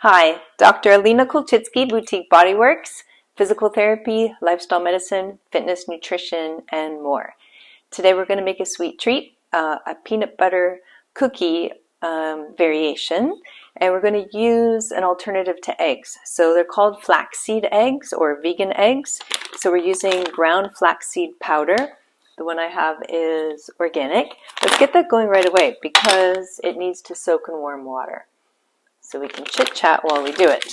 Hi, Dr. Alina Kulczycki, Boutique Bodyworks, physical therapy, lifestyle medicine, fitness, nutrition, and more. Today we're going to make a sweet treat, a peanut butter cookie variation, and we're going to use an alternative to eggs. So they're called flaxseed eggs or vegan eggs. So we're using ground flaxseed powder. The one I have is organic. Let's get that going right away because it needs to soak in warm water. So we can chit chat while we do it.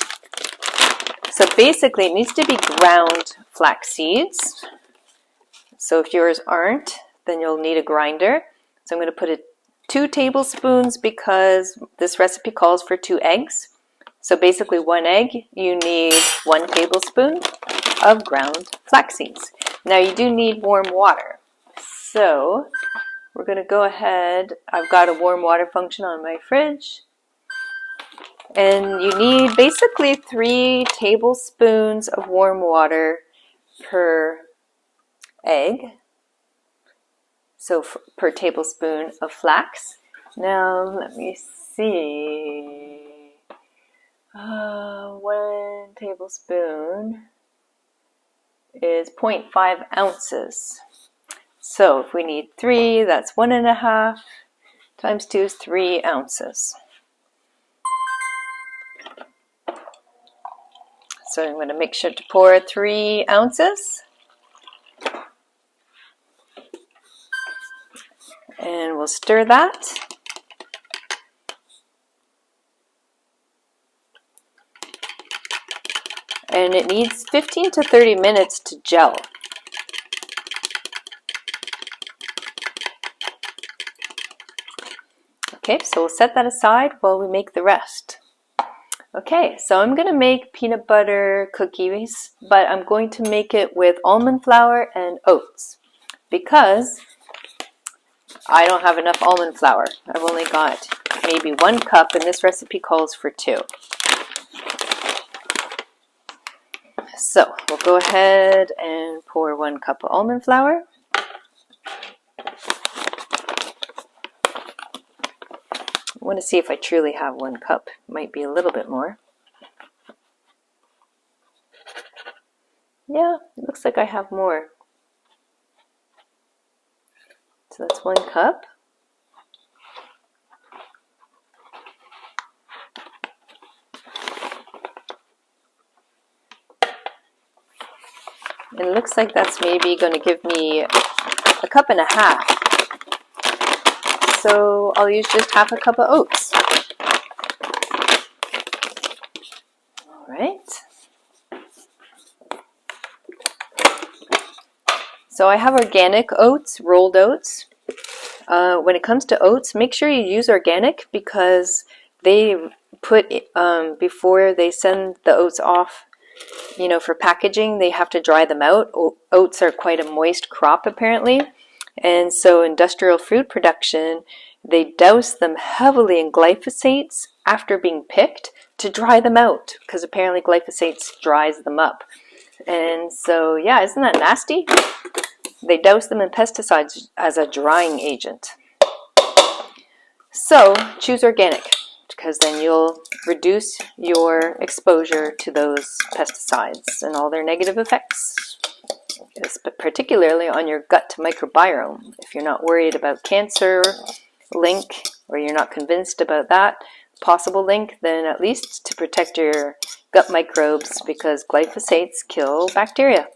So basically it needs to be ground flax seeds. So if yours aren't, then you'll need a grinder. So I'm going to put 2 tablespoons because this recipe calls for 2 eggs. So basically 1 egg, you need 1 tablespoon of ground flax seeds. Now you do need warm water. So we're going to go ahead. I've got a warm water function on my fridge. And you need basically 3 tablespoons of warm water per egg. So per tablespoon of flax. Now let me see. 1 tablespoon is 0.5 ounces. So if we need 3, that's 1.5 times 2 is 3 ounces. So I'm going to make sure to pour 3 ounces. And we'll stir that. And it needs 15 to 30 minutes to gel. Okay, so we'll set that aside while we make the rest. Okay, so I'm going to make peanut butter cookies, but I'm going to make it with almond flour and oats because I don't have enough almond flour. I've only got maybe 1 cup and this recipe calls for 2. So we'll go ahead and pour 1 cup of almond flour. I want to see if I truly have 1 cup. Might be a little bit more. Yeah, it looks like I have more. So that's 1 cup. And it looks like that's maybe going to give me 1.5 cups. So I'll use just 1/2 cup of oats. All right. So I have organic oats, rolled oats. When it comes to oats, make sure you use organic because they put, before they send the oats off, for packaging, they have to dry them out. Oats are quite a moist crop apparently. And so industrial food production, they douse them heavily in glyphosates after being picked to dry them out because apparently glyphosates dries them up. And so, yeah, isn't that nasty? They douse them in pesticides as a drying agent. So choose organic because then you'll reduce your exposure to those pesticides and all their negative effects, particularly on your gut microbiome. If you're not worried about cancer link or you're not convinced about that possible link, then at least to protect your gut microbes because glyphosates kill bacteria.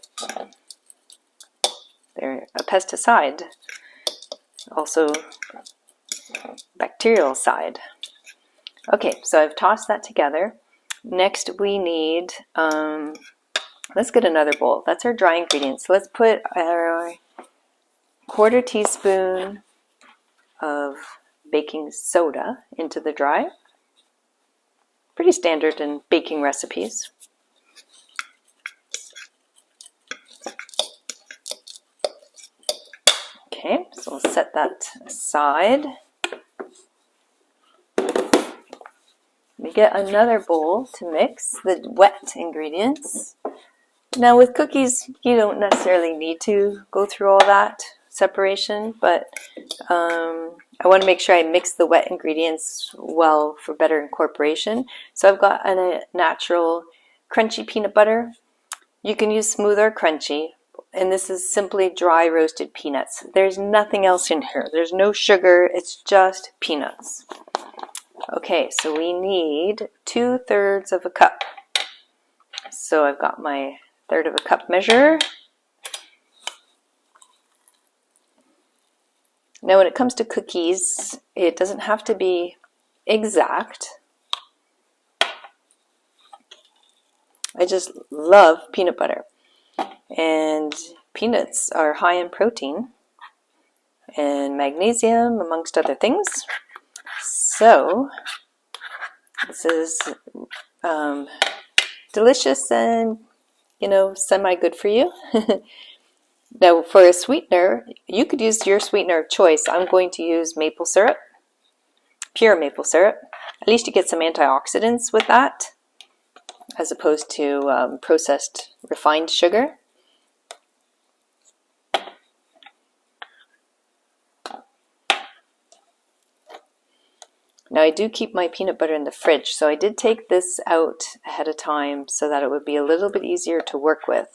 They're a pesticide, also bacterial side. Okay, so I've tossed that together. Next we need, let's get another bowl. That's our dry ingredients. So let's put our 1/4 teaspoon of baking soda into the dry. Pretty standard in baking recipes. Okay, so we'll set that aside. We get another bowl to mix the wet ingredients. Now with cookies, you don't necessarily need to go through all that separation, but I want to make sure I mix the wet ingredients well for better incorporation. So I've got a natural crunchy peanut butter. You can use smooth or crunchy, and this is simply dry roasted peanuts. There's nothing else in here. There's no sugar, it's just peanuts. Okay, so we need 2/3 of a cup. So I've got my 1/3 of a cup measure. Now when it comes to cookies, it doesn't have to be exact. I just love peanut butter. And peanuts are high in protein and magnesium, amongst other things. So this is delicious and, you know, semi-good for you. Now for a sweetener, you could use your sweetener of choice. I'm going to use maple syrup, pure maple syrup. At least you get some antioxidants with that, as opposed to processed refined sugar. Now I do keep my peanut butter in the fridge, so I did take this out ahead of time so that it would be a little bit easier to work with.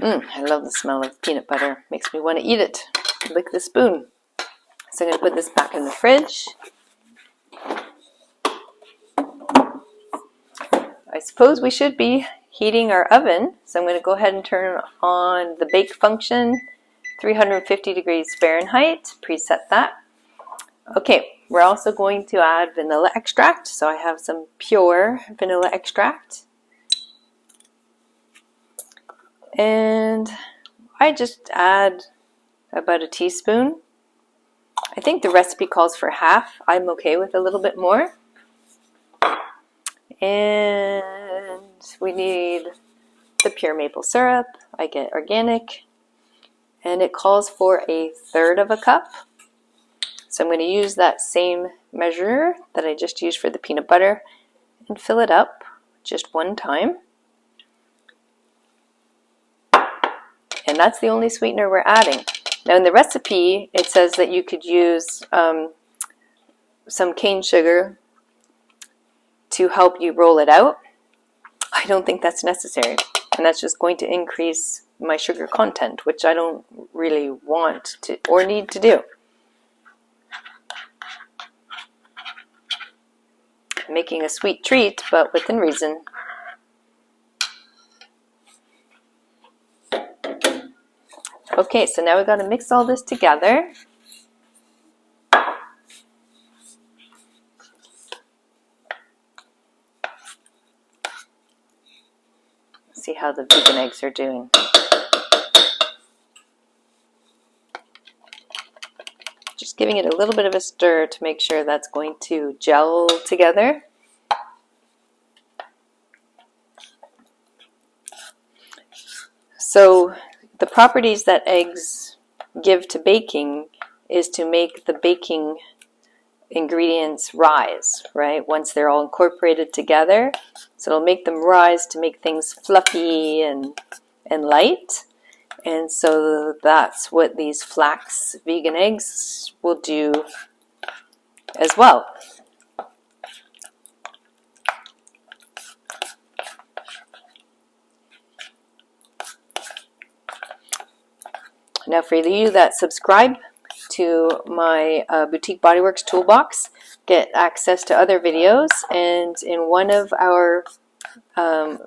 I love the smell of peanut butter. Makes me want to eat it. Lick the spoon. So I'm going to put this back in the fridge. I suppose we should be heating our oven, so I'm going to go ahead and turn on the bake function, 350 degrees Fahrenheit, preset that. Okay, we're also going to add vanilla extract, so I have some pure vanilla extract. And I just add about a teaspoon. I think the recipe calls for half. I'm okay with a little bit more. And we need the pure maple syrup. I get organic. And it calls for 1/3 of a cup. So I'm going to use that same measure that I just used for the peanut butter and fill it up just one time. And that's the only sweetener we're adding. Now in the recipe, it says that you could use some cane sugar to help you roll it out. I don't think that's necessary. And that's just going to increase my sugar content, which I don't really want to or need to do. Making a sweet treat, but within reason. Okay, so now we've got to mix all this together. See how the vegan eggs are doing. Just giving it a little bit of a stir to make sure that's going to gel together. So the properties that eggs give to baking is to make the baking ingredients rise, right? Once they're all incorporated together. So it'll make them rise to make things fluffy and light. And so that's what these flax vegan eggs will do as well. Now for you that subscribe to my Boutique Bodyworks toolbox, get access to other videos, and in one of our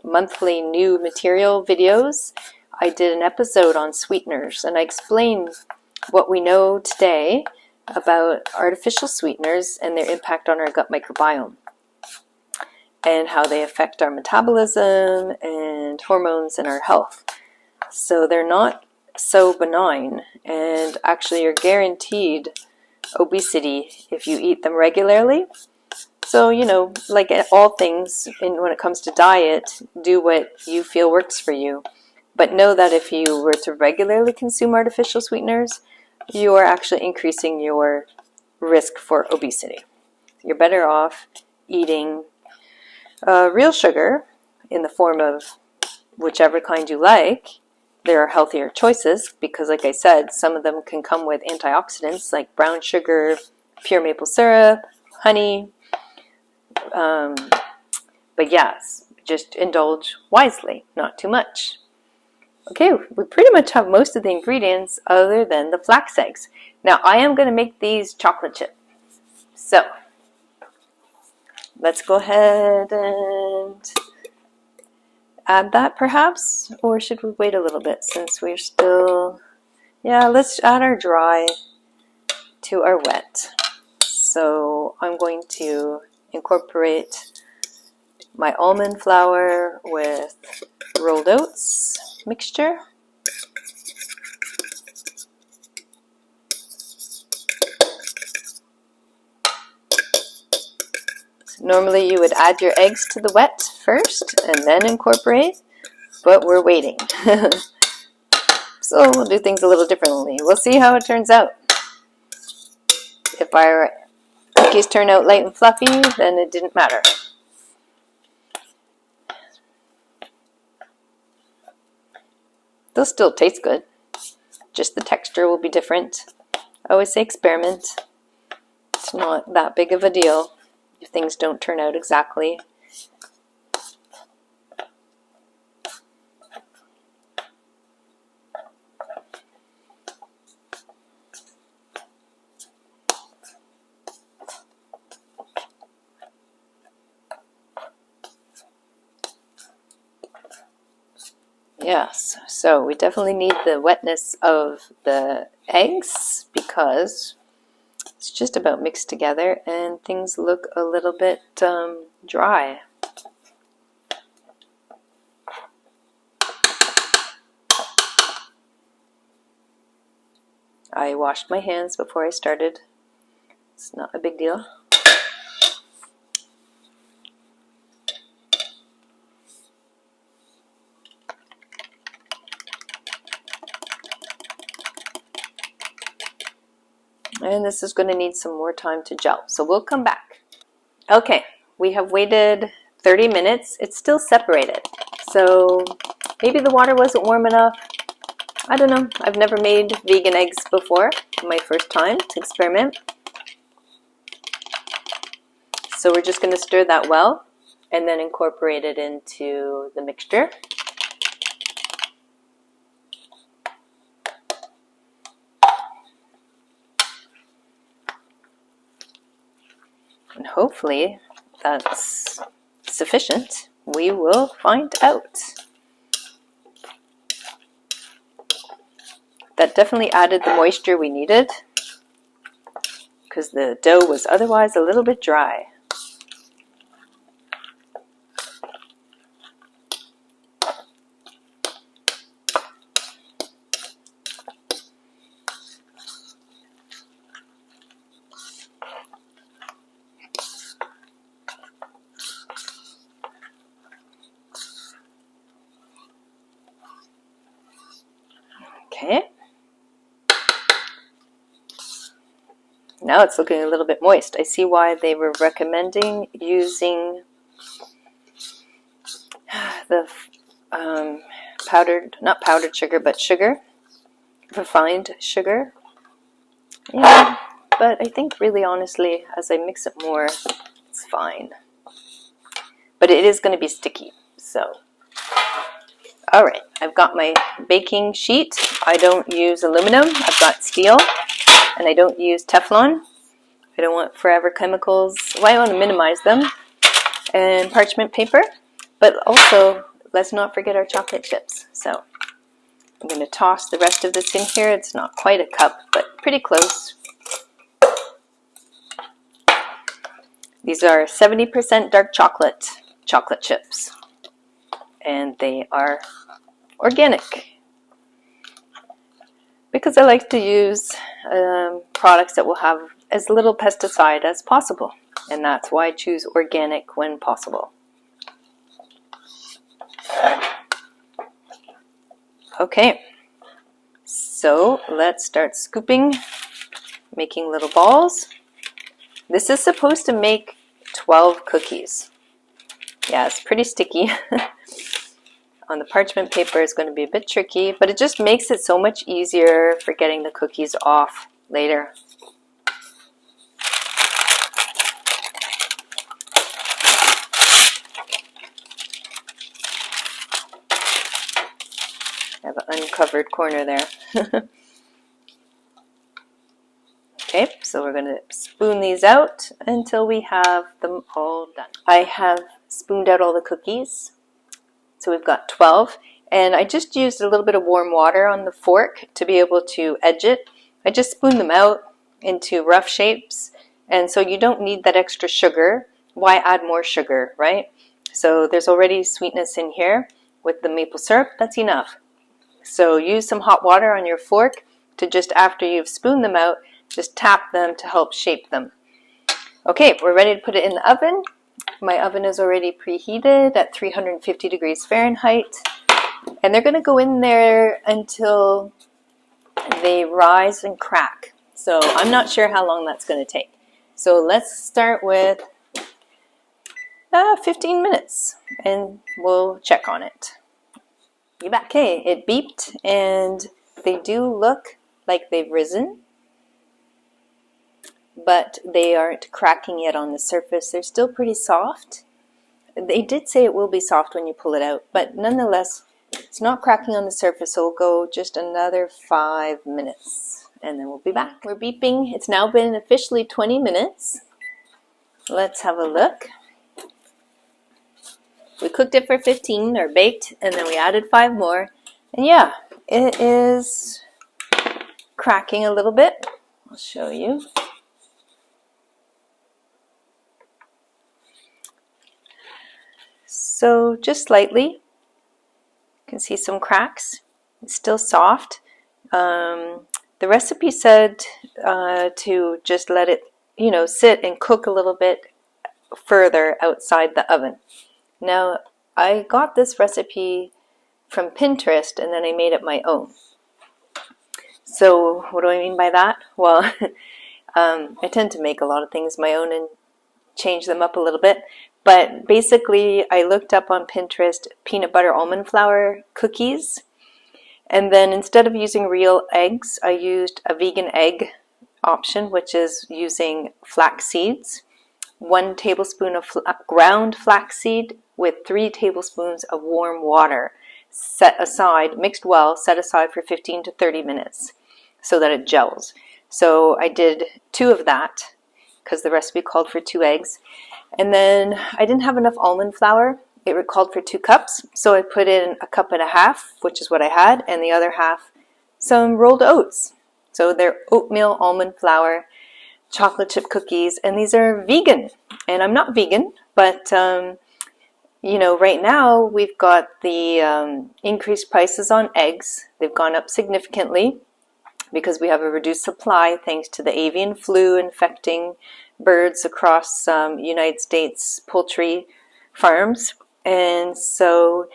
monthly new material videos, I did an episode on sweeteners, and I explained what we know today about artificial sweeteners and their impact on our gut microbiome, and how they affect our metabolism and hormones and our health. So they're not so benign, and actually you're guaranteed obesity if you eat them regularly. So, you know, like all things when it comes to diet, do what you feel works for you. But know that if you were to regularly consume artificial sweeteners, you are actually increasing your risk for obesity. You're better off eating real sugar in the form of whichever kind you like, there are healthier choices because, like I said, some of them can come with antioxidants like brown sugar, pure maple syrup, honey. But yes, just indulge wisely, not too much. Okay, we pretty much have most of the ingredients other than the flax eggs. Now I am going to make these chocolate chip. So let's go ahead and add that perhaps, or should we wait a little bit since we're still, yeah, let's add our dry to our wet. So I'm going to incorporate my almond flour with rolled oats mixture. Normally you would add your eggs to the wet first and then incorporate, but we're waiting. So we'll do things a little differently. We'll see how it turns out. If our cookies turn out light and fluffy, then it didn't matter. They'll still taste good, just the texture will be different. I always say experiment. It's not that big of a deal if things don't turn out exactly. Yes, so we definitely need the wetness of the eggs because it's just about mixed together and things look a little bit dry. I washed my hands before I started. It's not a big deal. And this is going to need some more time to gel, so we'll come back. Okay, we have waited 30 minutes. It's still separated, so maybe the water wasn't warm enough. I don't know. I've never made vegan eggs before. My first time to experiment. So we're just going to stir that well and then incorporate it into the mixture. And hopefully that's sufficient. We will find out. That definitely added the moisture we needed because the dough was otherwise a little bit dry. Okay. Now it's looking a little bit moist. I see why they were recommending using the not powdered sugar, but sugar, refined sugar. Yeah, but I think really honestly, as I mix it more, it's fine. But it is going to be sticky, so. All right, I've got my baking sheet. I don't use aluminum, I've got steel, and I don't use Teflon. I don't want forever chemicals. Well, I want to minimize them. And parchment paper, but also let's not forget our chocolate chips. So I'm going to toss the rest of this in here. It's not quite a cup, but pretty close. These are 70% dark chocolate chips, and they are organic because I like to use products that will have as little pesticide as possible, and that's why I choose organic when possible. Okay, so let's start scooping, making little balls. This is supposed to make 12 cookies. Yeah, it's pretty sticky. on the parchment paper is going to be a bit tricky, but it just makes it so much easier for getting the cookies off later. I have an uncovered corner there. Okay, so we're going to spoon these out until we have them all done. I have spooned out all the cookies. So we've got 12, and I just used a little bit of warm water on the fork to be able to edge it. I just spooned them out into rough shapes, and so you don't need that extra sugar. Why add more sugar, right? So there's already sweetness in here with the maple syrup. That's enough. So use some hot water on your fork to just after you've spooned them out, just tap them to help shape them. Okay, we're ready to put it in the oven. My oven is already preheated at 350 degrees Fahrenheit. And they're going to go in there until they rise and crack. So I'm not sure how long that's going to take. So let's start with 15 minutes and we'll check on it. Be back. Okay, it beeped and they do look like they've risen, but they aren't cracking yet on the surface. They're still pretty soft. They did say it will be soft when you pull it out, but nonetheless, it's not cracking on the surface, so we'll go just another 5 minutes, and then we'll be back. We're beeping. It's now been officially 20 minutes. Let's have a look. We cooked it for 15, or baked, and then we added 5 more. And yeah, it is cracking a little bit. I'll show you. So just slightly, you can see some cracks. It's still soft. The recipe said to just let it, sit and cook a little bit further outside the oven. Now, I got this recipe from Pinterest and then I made it my own. So what do I mean by that? Well, I tend to make a lot of things my own and change them up a little bit. But basically, I looked up on Pinterest peanut butter almond flour cookies. And then instead of using real eggs, I used a vegan egg option, which is using flax seeds. 1 tablespoon of ground flaxseed with 3 tablespoons of warm water set aside, mixed well, set aside for 15 to 30 minutes so that it gels. So I did 2 of that because the recipe called for 2 eggs. And then I didn't have enough almond flour. It called for 2 cups. So I put in 1.5 cups, which is what I had, and the other half some rolled oats. So they're oatmeal almond flour chocolate chip cookies, and these are vegan. And I'm not vegan, but right now we've got the increased prices on eggs. They've gone up significantly because we have a reduced supply thanks to the avian flu infecting birds across United States poultry farms. And so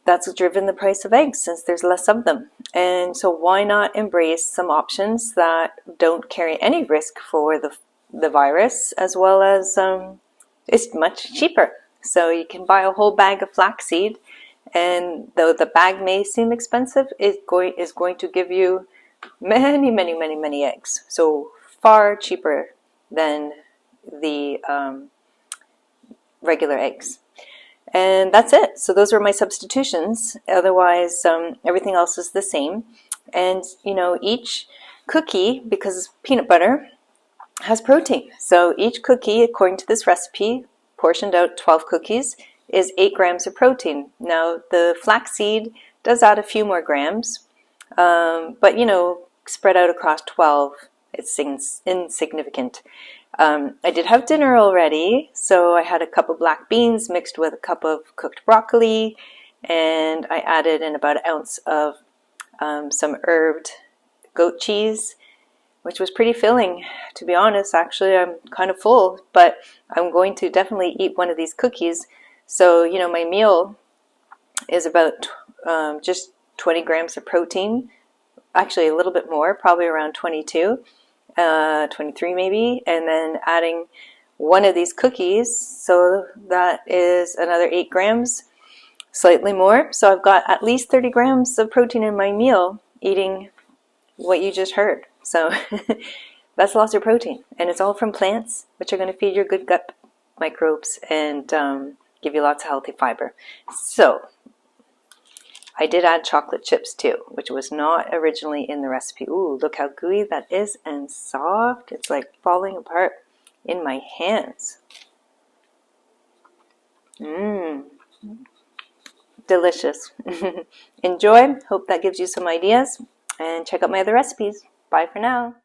that's driven the price of eggs since there's less of them. And so why not embrace some options that don't carry any risk for the virus, as well as it's much cheaper. So you can buy a whole bag of flaxseed, and though the bag may seem expensive, it is going to give you many, many, many, many eggs. So far cheaper than the regular eggs. And that's it. So those are my substitutions. Otherwise, everything else is the same. And, each cookie, because peanut butter, has protein. So each cookie, according to this recipe, portioned out 12 cookies, is 8 grams of protein. Now, the flaxseed does add a few more grams, but, spread out across 12, it's insignificant. I did have dinner already, so I had a cup of black beans mixed with a cup of cooked broccoli, and I added in about 1 ounce of some herbed goat cheese, which was pretty filling, to be honest. Actually, I'm kind of full, but I'm going to definitely eat one of these cookies. So, my meal is about just 20 grams of protein, actually a little bit more, probably around 22. 23 maybe, and then adding one of these cookies, so that is another 8 grams. slightly more. So I've got at least 30 grams of protein in my meal eating what you just heard. So that's lots of protein, and it's all from plants, which are going to feed your good gut microbes and give you lots of healthy fiber. So I did add chocolate chips too, which was not originally in the recipe. Ooh, look how gooey that is and soft. It's like falling apart in my hands. Mmm. Delicious. Enjoy. Hope that gives you some ideas. And check out my other recipes. Bye for now.